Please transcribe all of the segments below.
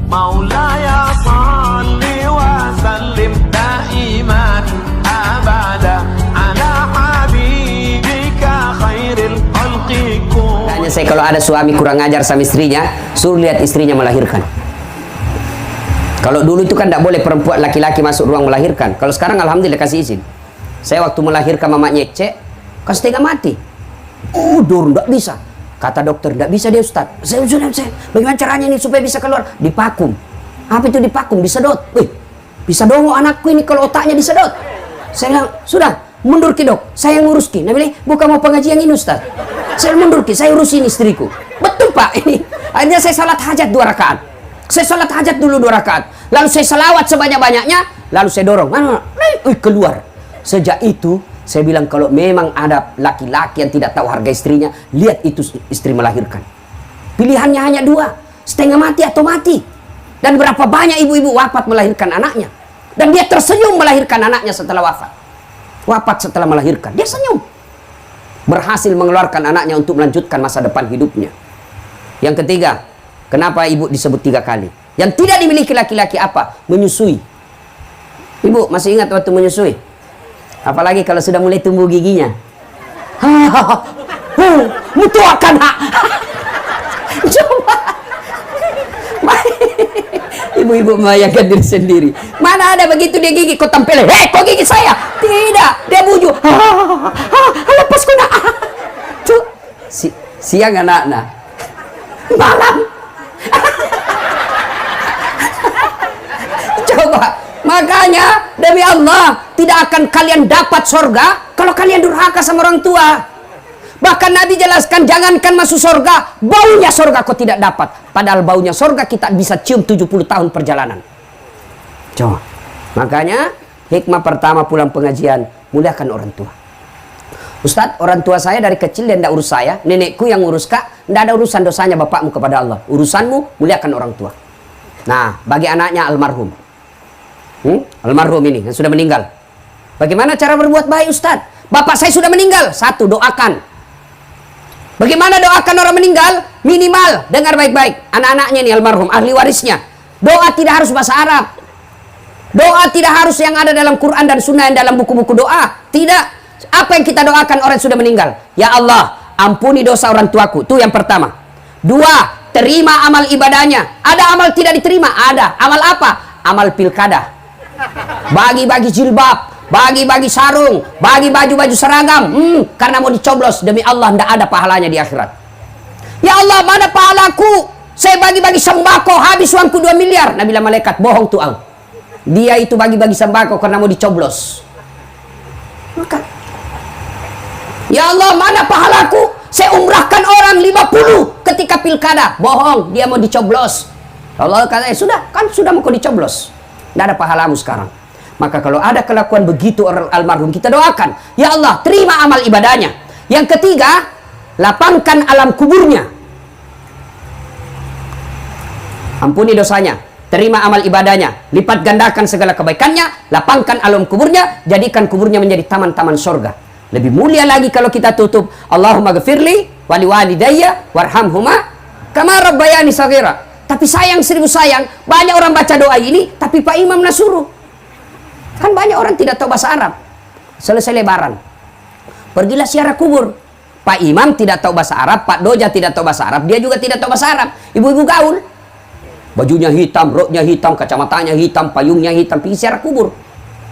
Maulaya salli wa sallim daiman abada ala habibika khairil khalqi. Makanya saya kalau ada suami kurang ajar sama istrinya, suruh lihat istrinya melahirkan. Kalau dulu itu kan tidak boleh perempuan laki-laki masuk ruang melahirkan. Kalau sekarang alhamdulillah kasih izin. Saya waktu melahirkan mamanya cek, kan setengah mati. Udur, tidak bisa. Kata dokter, tidak bisa dia Ustaz. Saya, bagaimana caranya ini supaya bisa keluar? Dipakum. Apa itu dipakum? Disedot. Wih, bisa dongo anakku ini kalau otaknya disedot. Saya bilang, sudah, mundur ki dok. Saya ngurus ki. Nah bilang, bukan mau pengajian ini Ustaz. Saya mundur ki, saya urusin istriku. Betul Pak, ini. Akhirnya saya salat hajat 2 rakaat. Saya salat hajat dulu 2 rakaat. Lalu saya selawat sebanyak-banyaknya. Lalu saya dorong. Keluar. Sejak itu, saya bilang kalau memang ada laki-laki yang tidak tahu harga istrinya, lihat itu istri melahirkan. Pilihannya hanya 2, setengah mati atau mati. Dan berapa banyak ibu-ibu wafat melahirkan anaknya. Dan dia tersenyum melahirkan anaknya setelah wafat. Wafat setelah melahirkan, dia senyum. Berhasil mengeluarkan anaknya untuk melanjutkan masa depan hidupnya. Yang ketiga, kenapa ibu disebut 3 kali? Yang tidak dimiliki laki-laki apa? Menyusui. Ibu masih ingat waktu menyusui? Apalagi kalau sudah mulai tumbuh giginya. Mutuakan hak. Coba. Ibu-ibu membayangkan diri sendiri. Mana ada begitu dia gigi, kau tampil. Hei, kau gigi saya. Tidak, dia bujuk. Lepas kau nak. Siang anak-anak. Malam. Coba. Makanya demi Allah tidak akan kalian dapat surga kalau kalian durhaka sama orang tua. Bahkan Nabi jelaskan jangankan masuk surga, baunya surga kau tidak dapat. Padahal baunya surga kita bisa cium 70 tahun perjalanan. Coba. Makanya hikmah pertama pulang pengajian, muliakan orang tua. Ustadz, orang tua saya dari kecil dia tidak urus saya, nenekku yang urus kak, tidak ada urusan dosanya bapakmu kepada Allah. Urusanmu muliakan orang tua. Nah, bagi anaknya almarhum. Almarhum ini yang sudah meninggal. Bagaimana cara berbuat baik Ustadz? Bapak saya sudah meninggal. 1, doakan. Bagaimana doakan orang meninggal? Minimal, dengar baik-baik. Anak-anaknya ini almarhum, ahli warisnya. Doa tidak harus bahasa Arab. Doa tidak harus yang ada dalam Quran dan Sunnah yang dalam buku-buku doa. Tidak. Apa yang kita doakan orang yang sudah meninggal? Ya Allah, ampuni dosa orang tuaku. Itu yang pertama. 2, terima amal ibadahnya. Ada amal tidak diterima? Ada. Amal apa? Amal pilkada. Bagi-bagi jilbab, bagi-bagi sarung, bagi baju-baju seragam, karena mau dicoblos. Demi Allah tidak ada pahalanya di akhirat. Ya Allah, mana pahalaku? Saya bagi-bagi sembako, habis uangku 2 miliar. Nabi bilang malaikat, bohong tuh. Dia itu bagi-bagi sembako karena mau dicoblos. Maka, ya Allah, mana pahalaku? Saya umrahkan orang 50 ketika pilkada. Bohong, dia mau dicoblos. Allah kata, sudah, kan sudah mau dicoblos. Tidak ada pahalamu sekarang. Maka kalau ada kelakuan begitu orang almarhum, kita doakan. Ya Allah, terima amal ibadahnya. Yang ketiga, lapangkan alam kuburnya. Ampuni dosanya. Terima amal ibadahnya. Lipat gandakan segala kebaikannya. Lapangkan alam kuburnya. Jadikan kuburnya menjadi taman-taman surga. Lebih mulia lagi kalau kita tutup. Allahumma ghafirli wali walidayya warhamhuma kama rabbayani saghira. Tapi sayang 1000 sayang, banyak orang baca doa ini, tapi Pak Imam nasuruh. Kan banyak orang tidak tahu bahasa Arab. Selesai lebaran, pergilah ziarah kubur. Pak Imam tidak tahu bahasa Arab, Pak Doja tidak tahu bahasa Arab, dia juga tidak tahu bahasa Arab. Ibu-ibu gaul, bajunya hitam, roknya hitam, kacamatanya hitam, payungnya hitam, pergi ziarah kubur.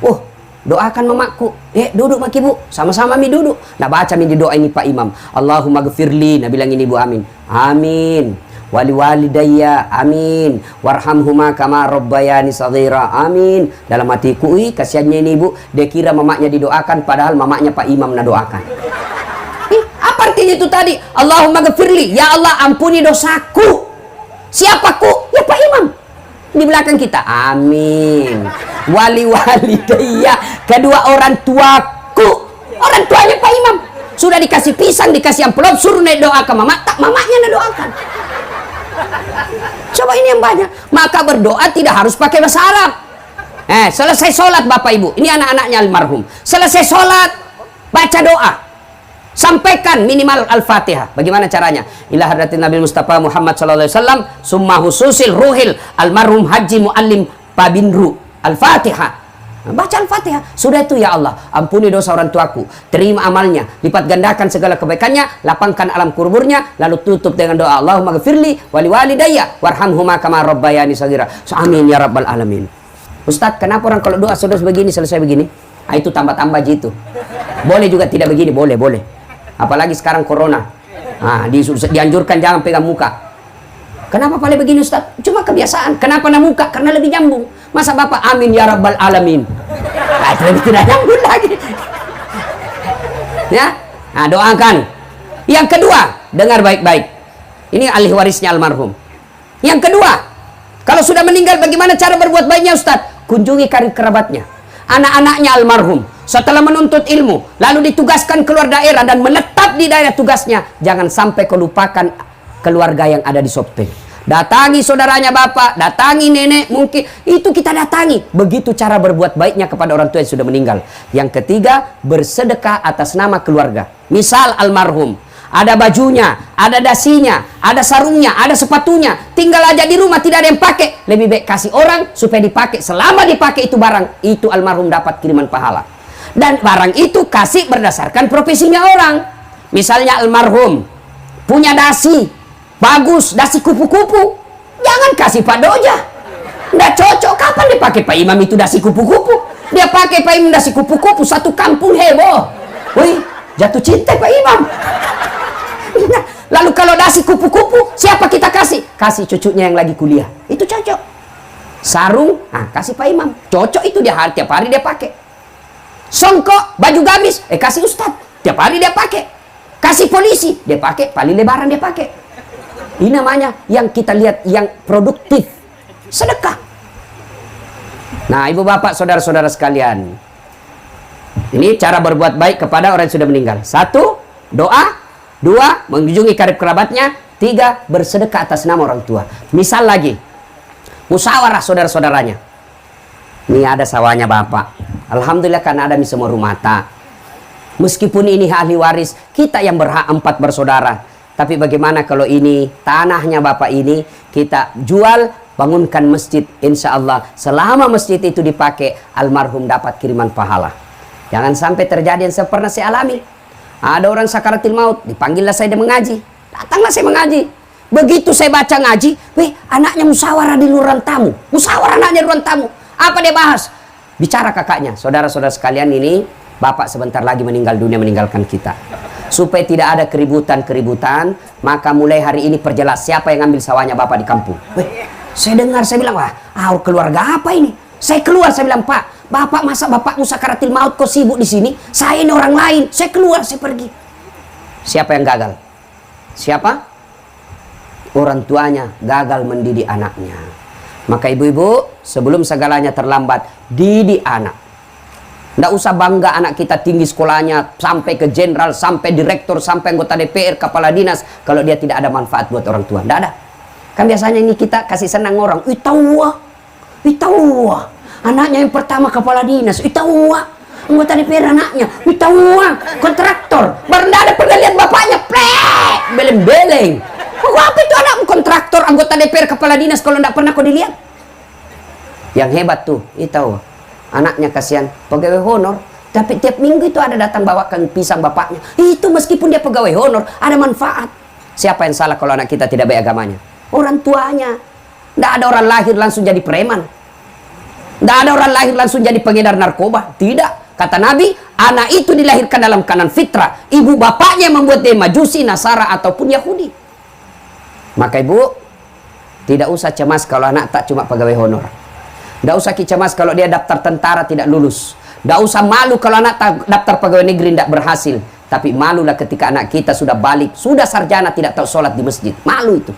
Oh, doakan mamaku. Duduk mak ibu, sama-sama mi duduk. Nah baca mi di doa ini Pak Imam. Allahumma ghafirli, nah bilang ini ibu amin. Amin. Wali walidayya, amin. Warhamhuma kama rabbayani saghira, amin. Dalam hatiku, kasihannya ini ibu, dia kira mamanya didoakan, padahal mamanya Pak Imam nak doakan. Apa artinya itu tadi? Allahumma ghafirli, ya Allah ampuni dosaku. Siapaku? Ya Pak Imam. Di belakang kita, amin. Wali walidayya, kedua orang tuaku. Orang tuanya Pak Imam. Sudah dikasih pisang, dikasih amplop, suruh naik doa ke mama, tak mamanya nak doakan. Coba ini yang banyak. Maka berdoa tidak harus pakai bahasa Arab. Selesai sholat Bapak Ibu, ini anak-anaknya almarhum. Selesai sholat, baca doa. Sampaikan minimal Al-Fatihah. Bagaimana caranya? Ila hadratin Nabi Mustafa Muhammad sallallahu alaihi wasallam summa hususil ruhil almarhum Haji Muallim Pabinru. Al-Fatihah. Baca Al-Fatihah. Sudah itu, ya Allah, ampuni dosa orang tuaku, terima amalnya, lipat gandakan segala kebaikannya, lapangkan alam kuburnya, lalu tutup dengan doa Allahumma ghafirli wali walidayya warhamhuma kama rabbayani shaghira. Amin ya rabbal alamin. Ustaz, kenapa orang kalau doa sudah begini selesai begini? Ah, itu tambah-tambah gitu. Boleh juga tidak begini, boleh. Apalagi sekarang corona. Dianjurkan jangan pegang muka. Kenapa paling begini, Ustaz? Cuma kebiasaan. Kenapa na muka? Karena lebih nyambung. Masa Bapak amin ya rabbal alamin? Itu lebih tidak nyambung lagi. Ya, doakan. Yang kedua, dengar baik-baik. Ini ahli warisnya almarhum. Yang kedua, kalau sudah meninggal bagaimana cara berbuat baiknya, Ustaz? Kunjungi karib kerabatnya, anak-anaknya almarhum. Setelah menuntut ilmu, lalu ditugaskan keluar daerah dan menetap di daerah tugasnya. Jangan sampai kau lupakan keluarga yang ada di Sopeng. Datangi saudaranya bapak, datangi nenek, mungkin itu kita datangi. Begitu cara berbuat baiknya kepada orang tua yang sudah meninggal. Yang ketiga, bersedekah atas nama keluarga. Misal almarhum, ada bajunya, ada dasinya, ada sarungnya, ada sepatunya, tinggal aja di rumah tidak ada yang pakai. Lebih baik kasih orang supaya dipakai. Selama dipakai itu barang, itu almarhum dapat kiriman pahala. Dan barang itu kasih berdasarkan profesinya orang. Misalnya almarhum punya dasi bagus, dasi kupu-kupu, jangan kasih Pak Doja. Nggak cocok. Kapan dipakai Pak Imam itu dasi kupu-kupu? Dia pakai Pak Imam dasi kupu-kupu, satu kampung heboh. Wih, jatuh cinta Pak Imam. Lalu kalau dasi kupu-kupu, siapa kita kasih? Kasih cucunya yang lagi kuliah. Itu cocok. Sarung, kasih Pak Imam. Cocok itu, dia tiap hari dia pakai. Songkok, baju gamis, kasih Ustadz. Tiap hari dia pakai. Kasih polisi, dia pakai. Paling lebaran dia pakai. Ini namanya yang kita lihat yang produktif. Sedekah. Nah, ibu bapak, saudara-saudara sekalian, ini cara berbuat baik kepada orang yang sudah meninggal. 1, doa. 2, mengunjungi karib kerabatnya. 3, bersedekah atas nama orang tua. Misal lagi, musyawarah saudara-saudaranya. Ini ada sawahnya bapak. Alhamdulillah karena ada semua rumah tak. Meskipun ini ahli waris, kita yang berhak 4 bersaudara. Tapi bagaimana kalau ini tanahnya bapak ini kita jual, bangunkan masjid, insya Allah selama masjid itu dipakai almarhum dapat kiriman pahala. Jangan sampai terjadi yang pernah saya alami. Ada orang sakaratil maut, dipanggillah saya mengaji, datanglah saya mengaji. Begitu saya baca ngaji, anaknya musyawarah di ruang tamu, musyawarah anaknya di ruang tamu. Apa dia bahas? Bicara kakaknya, saudara-saudara sekalian, ini bapak sebentar lagi meninggal dunia, meninggalkan kita. Supaya tidak ada keributan, maka mulai hari ini perjelas siapa yang ambil sawahnya bapak di kampung. Saya dengar, saya bilang, wah, keluarga apa ini? Saya keluar, saya bilang, Pak, bapak masa bapakmu sakaratil maut kok sibuk di sini? Saya ini orang lain. Saya keluar, saya pergi. Siapa yang gagal? Siapa? Orang tuanya gagal mendidik anaknya. Maka ibu-ibu, sebelum segalanya terlambat, didik anak. Nggak usah bangga anak kita tinggi sekolahnya, sampai ke jenderal, sampai direktur, sampai anggota DPR, kepala dinas, kalau dia tidak ada manfaat buat orang tua. Nggak ada. Kan biasanya ini kita kasih senang orang. Itawa. Anaknya yang pertama kepala dinas. Itawa. Anggota DPR anaknya. Itawa. Kontraktor. Baru nggak ada pernah lihat bapaknya. Plek. Beleng-beleng. Apa itu anakmu kontraktor, anggota DPR, kepala dinas, kalau nggak pernah kau dilihat? Yang hebat tuh, Itawa. Anaknya kasihan, pegawai honor, tapi tiap minggu itu ada datang bawakan pisang bapaknya. Itu meskipun dia pegawai honor, ada manfaat. Siapa yang salah kalau anak kita tidak baik agamanya? Orang tuanya. Tidak ada orang lahir langsung jadi preman. Tidak ada orang lahir langsung jadi pengedar narkoba. Tidak. Kata Nabi, anak itu dilahirkan dalam keadaan fitrah. Ibu bapaknya membuat dia majusi, nasara, ataupun Yahudi. Maka ibu, tidak usah cemas kalau anak tak cuma pegawai honor. Tidak usah cemas kalau dia daftar tentara tidak lulus. Tidak usah malu kalau anak daftar pegawai negeri tidak berhasil. Tapi malulah ketika anak kita sudah balik, sudah sarjana tidak tahu sholat di masjid. Malu itu.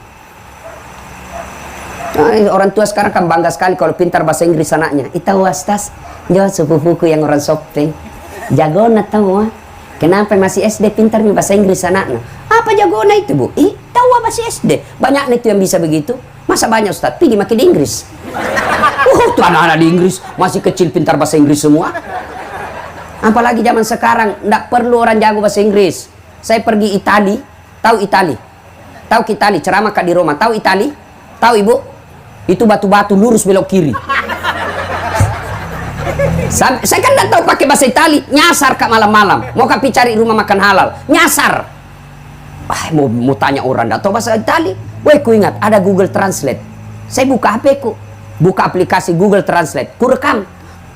Nah, orang tua sekarang kan bangga sekali kalau pintar bahasa Inggris anaknya. Ita wastas, jauh sepupuku yang orang Sopeng. Jagona tahu. Kenapa masih SD pintar nih bahasa Inggris anaknya? Apa jagona itu, Bu? Tahu masih SD. Banyak itu yang bisa begitu. Masa banyak Ustaz? Pergi makin di Inggris. Tuh anak-anak di Inggris masih kecil pintar bahasa Inggris semua. Apalagi zaman sekarang nggak perlu orang jago bahasa Inggris. Saya pergi Itali, tahu Itali? Tahu Itali, ceramah Kak di Roma, tahu Itali? Tahu Ibu? Itu batu-batu lurus belok kiri. Saya kan nggak tahu pakai bahasa Itali, nyasar Kak malam-malam. Mau Kak cari rumah makan halal, nyasar. Mau tanya orang nggak tahu bahasa Itali. Woi, ku ingat ada Google Translate. Saya buka HP ku, buka aplikasi Google Translate, ku rekam.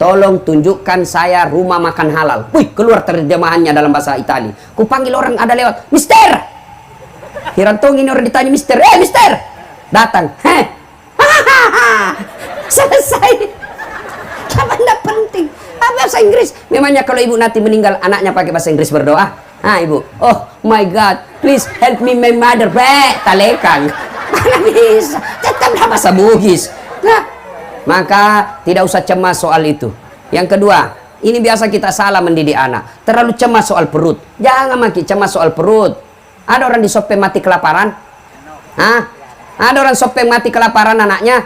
Tolong tunjukkan saya rumah makan halal. Wih, keluar terjemahannya dalam bahasa Itali. Ku panggil orang ada lewat, Mister. Hirantong ini orang ditanya Mister. Mister. Datang. Selesai. Apa enggak penting? Bahasa Inggris. Memangnya kalau ibu nanti meninggal, anaknya pakai bahasa Inggris berdoa? Ibu. Oh my God, please help me my mother. Talekang. Mana bisa? Tetap bahasa Bugis. Nah. Maka tidak usah cemas soal itu. Yang kedua, ini biasa kita salah mendidik anak. Terlalu cemas soal perut. Jangan makin cemas soal perut. Ada orang di Sopeng mati kelaparan? Ada orang Sopeng mati kelaparan anaknya?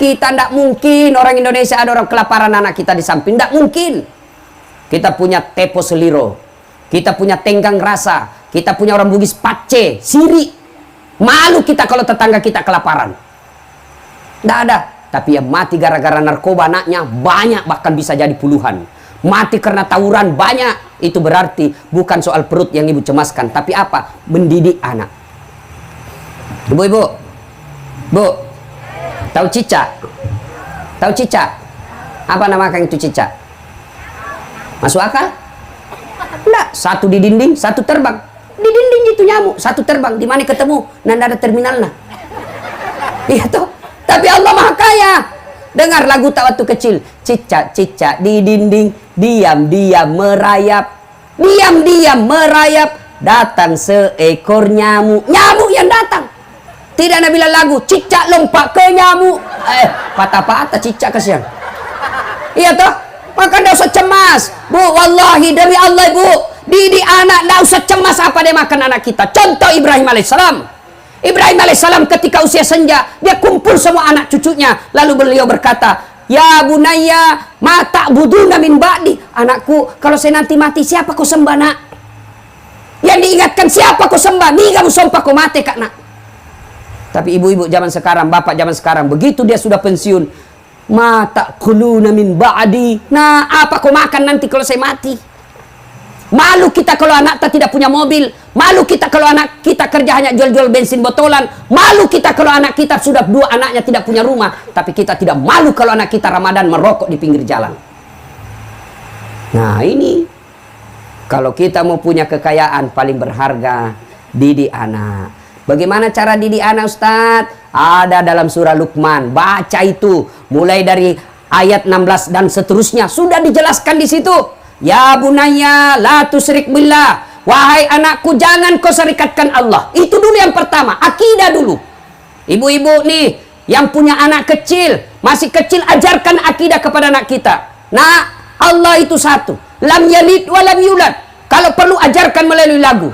Kita tidak mungkin orang Indonesia ada orang kelaparan anak kita di samping. Tidak mungkin. Kita punya tepo seliro. Kita punya tenggang rasa. Kita punya orang Bugis pace, siri. Malu kita kalau tetangga kita kelaparan. Tidak ada. Tapi yang mati gara-gara narkoba anaknya banyak, bahkan bisa jadi puluhan. Mati karena tawuran banyak. Itu berarti bukan soal perut yang ibu cemaskan, tapi apa? Mendidik anak. Ibu-ibu, Bu, tahu cicak? Tahu cicak? Apa nama itu cicak? Masuk akal? Enggak, satu di dinding, satu terbang. Di dinding itu nyamuk, satu terbang. Di mana ketemu? Nanda ada terminalnya. Iya toh? Tapi Allah Maha Kaya. Dengar lagu tak waktu kecil. Cicak-cicak di dinding, diam-diam merayap. Diam-diam merayap. Datang seekor nyamuk. Nyamuk yang datang. Tidak ada bilang lagu, cicak lompat ke nyamuk. Patah-patah cicak kasihan. Iya toh? Maka tidak usah cemas. Bu, wallahi demi Allah ibu, didik anak tidak usah cemas apa dia makan anak kita. Contoh Ibrahim alaihissalam. Ibrahim alaihissalam ketika usia senja, dia kumpul semua anak cucunya. Lalu beliau berkata, Ya bunayya, ma ta'buduna min ba'di. Anakku, kalau saya nanti mati, siapa kau sembah nak? Yang diingatkan siapa kau sembah? Ni kamu sumpah kau mati kak nak. Tapi ibu-ibu zaman sekarang, bapak zaman sekarang, begitu dia sudah pensiun, ma ta'kuluna min ba'di. Nah, apa kau makan nanti kalau saya mati? Malu kita kalau anak kita tidak punya mobil. Malu kita kalau anak kita kerja hanya jual-jual bensin botolan. Malu kita kalau anak kita sudah dua anaknya tidak punya rumah. Tapi kita tidak malu kalau anak kita Ramadan merokok di pinggir jalan. Nah ini, kalau kita mau punya kekayaan paling berharga, didik anak. Bagaimana cara didik anak Ustadz? Ada dalam surah Luqman. Baca itu. Mulai dari ayat 16 dan seterusnya. Sudah dijelaskan di situ. Ya bunayya la tusyrik billah. Wahai anakku, jangan kau serikatkan Allah. Itu dulu yang pertama, akidah dulu. Ibu-ibu nih yang punya anak kecil, masih kecil, ajarkan akidah kepada anak kita. Nah, Allah itu satu. Lam yalid wa lam yulad. Kalau perlu ajarkan melalui lagu.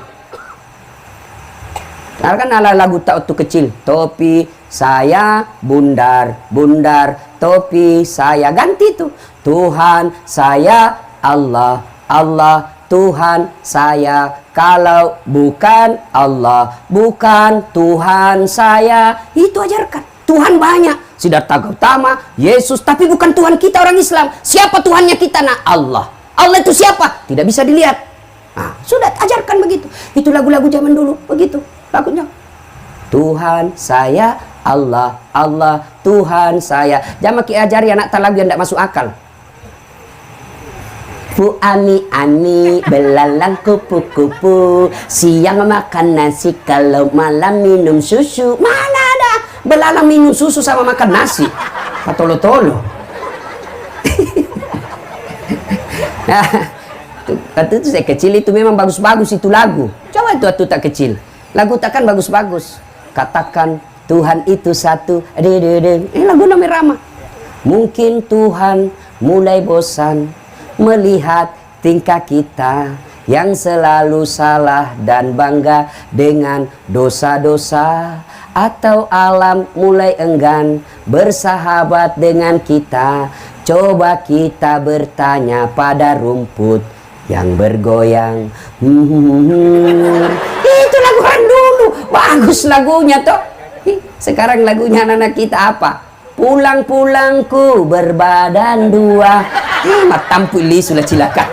Nah, kan ada lagu tak waktu kecil. Topi saya bundar, bundar, topi saya. Ganti tuh. Tuhan saya Allah, Allah Tuhan saya. Kalau bukan Allah, bukan Tuhan saya. Itu ajarkan. Tuhan banyak. Siddhartha Gautama, Yesus, tapi bukan Tuhan kita orang Islam. Siapa Tuhannya kita? Nah, Allah. Allah itu siapa? Tidak bisa dilihat. Nah, sudah ajarkan begitu. Itu lagu-lagu zaman dulu, begitu lagunya. Tuhan saya, Allah, Allah Tuhan saya. Jangan ajari anak lagu yang tidak masuk akal. Bu ani belalang kupu-kupu, siang makan nasi, kalau malam minum susu. Mana ada belalang minum susu sama makan nasi? Patolo-tolo. Nah, waktu itu saya kecil itu memang bagus-bagus itu lagu. Coba itu waktu tak kecil, lagu takkan bagus-bagus. Katakan Tuhan itu satu. Ini lagu namanya Rama. Mungkin Tuhan mulai bosan melihat tingkah kita yang selalu salah dan bangga dengan dosa-dosa, atau alam mulai enggan bersahabat dengan kita. Coba kita bertanya pada rumput yang bergoyang. Itu lagu orang dulu, bagus lagunya toh. Sekarang lagunya anak-anak kita apa? Pulang-pulangku berbadan dua. Matampu li sudah cilaka.